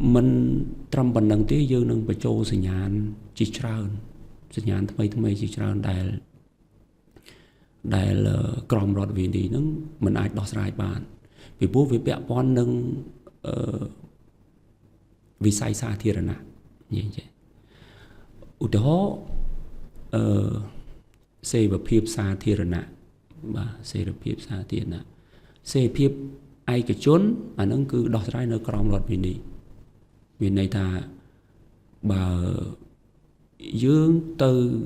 mình trong bản năng tí dương nâng bà chô sinh nhàn chỉ trơn sinh nhàn thầm mây chỉ trơn đại là crom rọt vì đi nâng mình ai đo sài bàn vì bố vì bẹ con nâng vì sai xa thì là nè như vậy ủa đó xe và phiếp xa thì là nè và xe và phiếp xa thì là nè xe phiếp ai cái chốn mà nâng cứ đo sài nơi crom rọt vì đi vì này ta bà dương từ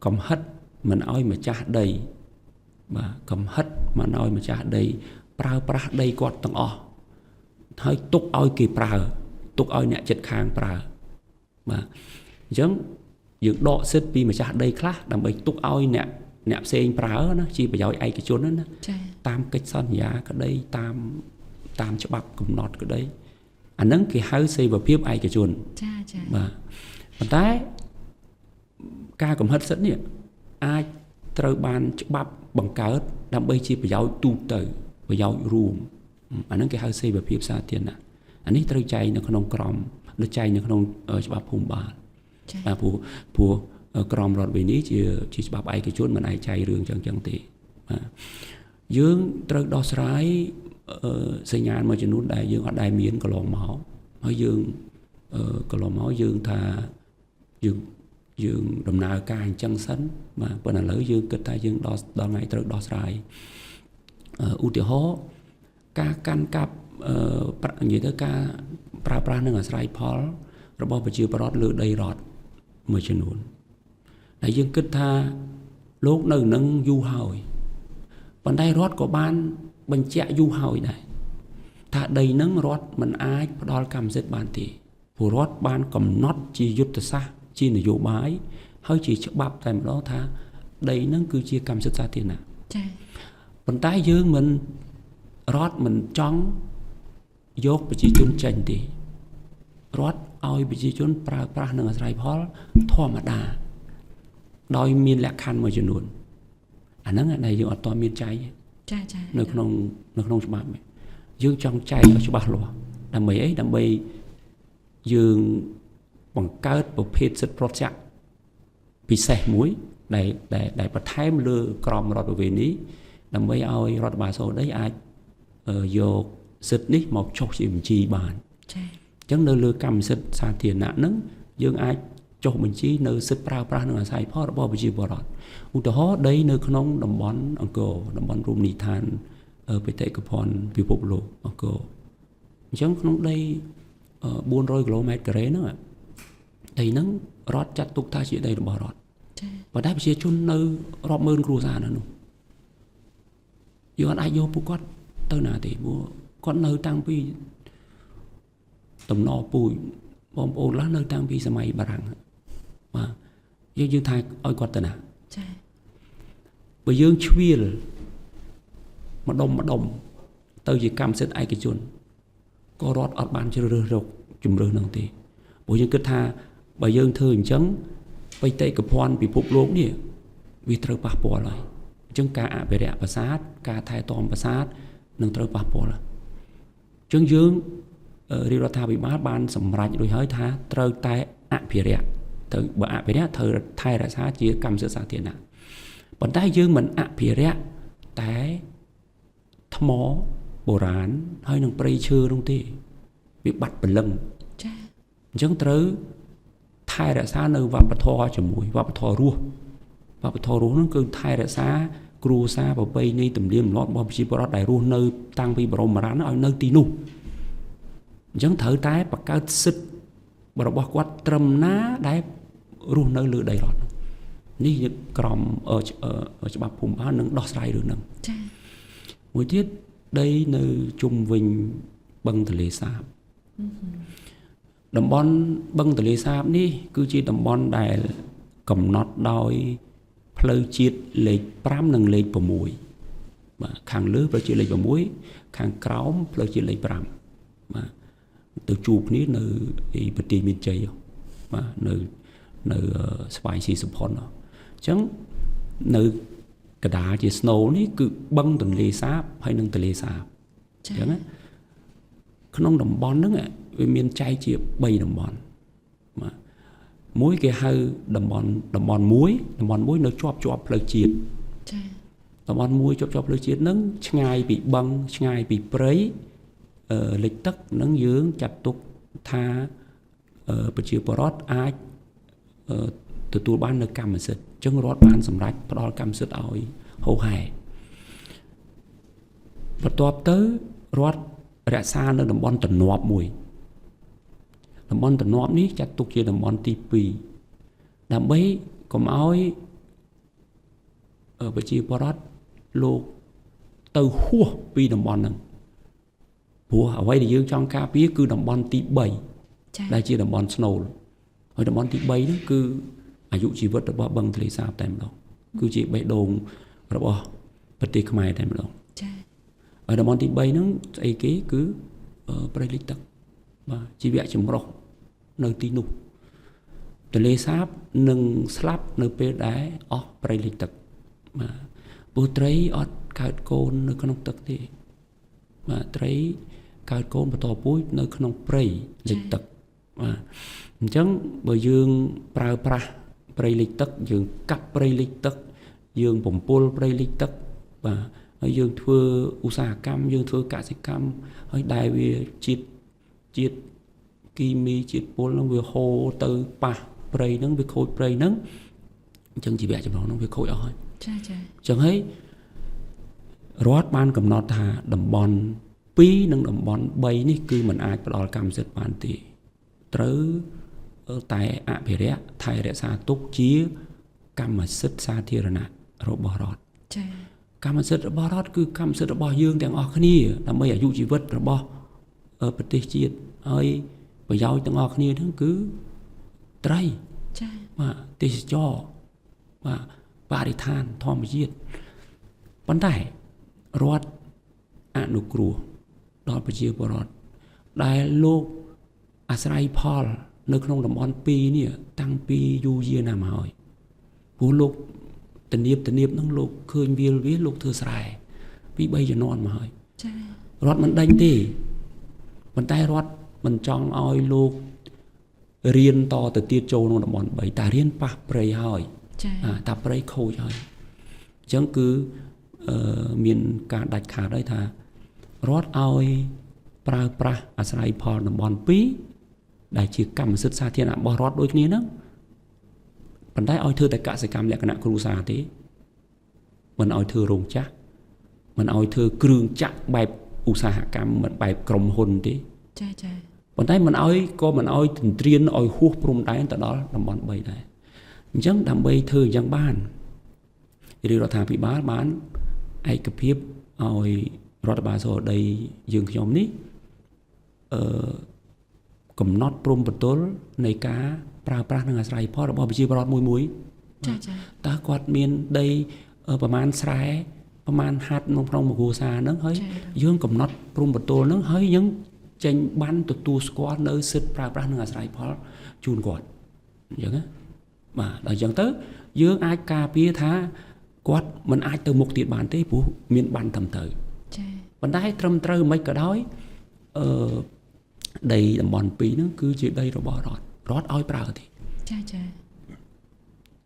cầm hết mình ơi mà cha đầy mà cầm hết mà nói mà cha đầy prao đây quạt tầng o hơi túc ơi kỳ prao túc ơi nè chật khang prao mà giống dựng độ xích vì mà cha đầy khác đầm bầy túc ơi nè xe prao nó chỉ phải giỏi ai cái chốn đó tam cách son giá cái đây tam cho bắp cùng nọt cái đấy anh nâng cái hơi xây vào phía ai cái chốn mà tái ca cầm hết sẵn nhỉ aiត្រូវបានច្បាប់បង្កើតដើម្បីជាប្រយោជន៍ទូទៅប្រយោជន៍រួមអាហ្នឹងគេហៅសេវាភាពសាធារណៈអានេះត្រូវចែងនៅក្នុងក្រមដូចចែងនៅក្នុងច្បាប់ភូមិបាលបាទព្រោះក្រមរដ្ឋវិន័យជាច្បាប់ឯកជនមិនអាចចែករឿងចឹងទេបាទយើងត្រូវដោះស្រាយសញ្ញាមួយចំនួនដែលយើងអត់ដែលមានកន្លងមកហើយយើងកន្លងមកយើងថាយើងដំណើរការអញ្ចឹងសិនបាទប៉ុន្តែឥឡូវយើងគិតថាយើងដល់ថ្ងៃត្រូវដោះស្រាយឧទាហរណ៍ការកាន់កាប់និយាយទៅការប្រើប្រាស់នឹងអាស្រ័យផលរបស់ប្រជាពលរដ្ឋលើដីរដ្ឋមួយចំនួនដែលយើងគិតថាលោកនៅនឹងយូរហើយប៉ុន្តែរដ្ឋក៏បានបញ្ជាក់យូរហើយដែរថាដីនឹងរដ្ឋមិនអាចផ្ដល់កម្មសិទ្ធិបានទេព្រោះរដ្ឋបានកំណត់ជាយុទ្ធសាស្ត្រជានយោបាយហើយជាច្បាប់តែម្ដងថាដីនឹងគឺជាកម្មសិទ្ធិសាធារណៈចា៎ប៉ុន្តែយើងមិនរដ្ឋមិនចង់យកប្រជាជនចេញទេរដ្ឋឲ្យប្រជាជនប្រើប្រាស់នឹងអាស្រ័យផលធម្មតាដោយមានលក្ខខណ្ឌមួយចំនួនអាហ្នឹងដែលយើងអត់តមានចែកចា៎នៅក្នុងច្បាប់យើងចង់ចែកឲ្យច្បាស់លាស់ដើម្បីអីដើម្បីយើងបង្កើតប្រភេទសិទ្ធិប្រតិបត្តិពិសេសមួយដែលបន្ថែមលើក្រមរដ្ឋវិន័យដើម្បីឲ្យរដ្ឋបាលសូដីអាចយកសិទ្ធិនេះមកចុះជាបញ្ជីបានចា៎អញ្ចឹងនៅលើកម្មសិទ្ធិសាធារណៈហ្នឹងយើងអាចចុះបញ្ជីនៅសិទ្ធិប្រើប្រាស់នឹងអាស្រ័យផលរបស់ប្រជាពលរដ្ឋឧទាហរណ៍ដីនៅក្នុងតំបន់អង្គរតំបន់រមណីយដ្ឋានបេតិកភណ្ឌពិភពលោកអង្គរអញ្ចឹងក្នុងដី400គីឡូម៉ែត្រការ៉េហ្នឹងដីហ្នឹងរដ្ឋចាត់ទុកថាជាដីរបស់រដ្ឋប៉ុន្តែប្រជាជននៅរាប់ម៉ឺនគ្រួសារនៅនោះយើងអត់អាចយកពួកគាត់ទៅណាទេព្រោះគាត់នៅតាំងពីតំណពូជបងប្អូនខ្លះនៅតាំងពីសម័យបារាំងបាទយើងថាឲ្យគាត់ទៅណាចា៎បើយើងឆ្វៀលម្ដុំទៅជាកម្មសិទ្ធិឯកជនក៏រដ្ឋអត់បានជ្រើសរើសរកជំរើសនឹងទេព្រោះយើងគិតថាបើយើងធ្វើអញ្ចឹងបេតិកភណ្ឌពិភពលោកនេះវាត្រូវប៉ះពាល់ហើយអញ្ចឹងការអភិរក្សប្រាសាទការថែទាំប្រាសាទនឹងត្រូវប៉ះពាល់អញ្ចឹងយើងរាជរដ្ឋាភិបាលបានសម្រេចរួចហើយថាត្រូវតែអភិរក្សទៅបើអភិរក្សត្រូវថែរក្សាជាកម្មសិទ្ធិសាធារណៈប៉ុន្តែយើងមិនអភិរក្សតែថ្មបុរាណហើយនឹងព្រៃឈើនោះទេវាបាត់ព្រលឹងចា៎អញ្ចឹងត្រូវថែរក្សានៅវប្បធម៌ជាមួយវប្បធម៌រស់នោះគឺថែរក្សាគ្រួសារប្រពៃណីទំនៀមទម្លាប់របស់ប្រជាពលរដ្ឋដែលរស់នៅតាំងពីបរមរានឲ្យនៅទីនោះអញ្ចឹងត្រូវតែបង្កើតសិទ្ធិរបស់គាត់ត្រឹមណាដែលរស់នៅលើដីរដ្ឋនេះក្រមច្បាប់ភូមិបាលនឹងដោះស្រាយរឿងហ្នឹងចា៎មួយទៀតដីនៅជុំវិញបឹងទន្លេសាបតំបន់បឹងទន្លេសាបនេះគឺជាតំបន់ដែលកំណត់ដោយផ្លូវជាតិលេខ5និងលេខ6បាទខាងលើផ្លូវជាតិលេខ6ខាងក្រោមផ្លូវជាតិលេខ5បាទទៅជួបគ្នានៅប្រទេសមានជ័យបាទនៅស្វាយស៊ីសុផុនអញ្ចឹងនៅកដាលជាស្នូលនេះគឺបឹងទន្លេសាបហើយនិងទន្លេសាបអញ្ចឹង ក្នុងតំបន់ហ្នឹងវាមានចែកជា3តំបន់បាទមួយគេហៅតំបន់មួយនៅជាប់ផ្លូវជាតិចា៎តំបន់មួយជាប់ផ្លូវជាតិហ្នឹងឆ្ងាយពីបឹងឆ្ងាយពីព្រៃលិចទឹកហ្នឹងយើងចាត់ទុកថាប្រជាពលរដ្ឋអាចទទួលបាននៅកម្មសិទ្ធិអញ្ចឹងរដ្ឋបានសម្រេចផ្ដល់កម្មសិទ្ធិឲ្យហូហែបន្ទាប់ទៅរដ្ឋរក្សានៅតំបន់ទំនាប់មួយតំបន់ទំនាប់នេះចាត់ទុកជាតំបន់ទី2ដើម្បីកុំឲ្យប្រជាពលរដ្ឋលោកទៅហួសពីតំបន់ហ្នឹងព្រោះអ្វីដែលយើងចង់ការពារគឺតំបន់ទី3ដែលជាតំបន់ស្នូលហើយតំបន់ទី3ហ្នឹងគឺអាយុជីវិតរបស់បឹងទន្លេសាបតែម្ដងគឺជាបេះដូងរបស់ប្រទេសខ្មែរតែម្ដងចា៎ហើយតំបន់ទី3ហ្នឹងស្អីគេគឺព្រៃលិចទឹកបាទជីវៈចម្រុះនៅទីនោះទន្លេសាបនឹងស្លាប់នៅពេលដែលអស់ព្រៃលិចទឹកបាទព្រោះត្រីអត់កើតកូននៅក្នុងទឹកទេបាទត្រីកើតកូនបន្តពូជនៅក្នុងព្រៃលិចទឹកបាទអញ្ចឹងបើយើងប្រើប្រាស់ព្រៃលិចទឹកយើងកាប់ព្រៃលិចទឹកយើងបំពុលព្រៃលិចទឹកបាទហើយយើងធ្វើឧស្សាហកម្មយើងធ្វើកសិកម្មហើយដែលវាជាតិគីមីជាតិពុលហ្នឹងវាហូរទៅប៉ះព្រៃហ្នឹងវាខូចព្រៃហ្នឹងអញ្ចឹងជីវៈចម្រុះហ្នឹងវាខូចអស់ហើយចាចាអញ្ចឹងហើយរដ្ឋបានកំណត់ថាតំបន់2និងតំបន់3នេះគឺมันអាចផ្ដល់កម្មសិទ្ធិបានទេត្រូវតែអភិរក្សថែរក្សាទុកជាកម្មសិទ្ធិសាធារណៈរបស់រដ្ឋចាកម្មសិទ្ធិរបស់រដ្ឋគឺកម្មសិទ្ធិរបស់យើងទាំងអស់គ្នាដើម្បីអាយុជីវិតរបស់ប្រទេសជាតិហើយប្រយោជន៍ទាំងអស់គ្នាហ្នឹងគឺត្រីចាបាទទេសចរបាទបរិស្ថានធម្មជាតិប៉ុន្តែរដ្ឋអនុគ្រោះដល់ប្រជាពលរដ្ឋដែលលោកអាស្រ័យផលនៅក្នុងតំបន់2នេះតាំងពីយូរយារណាស់មកហើយព្រោះលោកទំនាបហ្នឹងលោកឃើញវាលោកធ្វើស្រែពី3ជំនាន់មកហើយចារដ្ឋមិនដេញទេប៉ុន្តែរដ្ឋមិនចង់ឲ្យលោករៀនតទៅទៀតចូលក្នុងតំបន់3តែរៀនប៉ះព្រៃហើយចាតែព្រៃខូចហើយអញ្ចឹងគឺមានការដាច់ខាតហើយថារដ្ឋឲ្យប្រើប្រាស់អាស្រ័យផលតំបន់2ដែលជាកម្មសិទ្ធិសាធារណៈរបស់រដ្ឋដូចគ្នាហ្នឹងប៉ុន្តែឲ្យធ្វើតែកសិកម្មលក្ខណៈគ្រួសារទេមិនឲ្យធ្វើរោងចក្រមិនឲ្យធ្វើគ្រឿងចក្របែបឧស្សាហកម្មមិនបែបក្រុមហ៊ុនទេចាប៉ុន្តែមិនឲ្យទន្ទ្រានឲ្យហួសព្រំដែនទៅដល់តំបន់3ដែរអញ្ចឹងដើម្បីធ្វើយ៉ាងបានរាជរដ្ឋាភិបាលបានឯកភាពឲ្យរដ្ឋបាលសហដីយើងខ្ញុំនេះកំណត់ព្រំប្រទល់នៃការប្រើប្រាស់និងអាស្រ័យផលរបស់ប្រជាពលរដ្ឋមួយចាតើគាត់មានដីប្រមាណស្រែប្រមាណហាត់ក្នុងមួយគ្រួសារហ្នឹងហើយយើងកំណត់ព្រំប្រទល់ហ្នឹងហើយយើងចេញបានទទួលស្គាល់នៅសិទ្ធិប្រើប្រាស់និងអាស្រ័យផលជូនគាត់អញ្ចឹងណាបាទដល់អញ្ចឹងទៅយើងអាចការពារថាគាត់មិនអាចទៅមុខទៀតបានទេព្រោះមានបានត្រឹមត្រូវចាប៉ុន្តែត្រឹមត្រូវមិនក៏ដោយដីតំបន់2ហ្នឹងគឺជាដីរបស់រដ្ឋឲ្យប្រើទេចា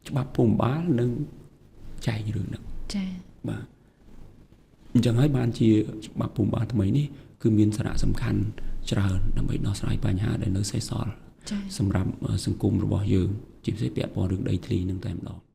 ច្បាប់ភូមិបាលនឹងចែករឿងហ្នឹងចាបាទអញ្ចឹងហើយបានជាច្បាប់ភូមិបាលថ្មីនេះគឺមានសារៈសំខាន់ច្រើនដើម្បីដោះស្រាយបញ្ហាដែលនៅសេសសល់សម្រាប់សង្គមរបស់យើងជាពិសេសពាក់ព័ន្ធរឿងដីធ្លីនឹងតែម្ដង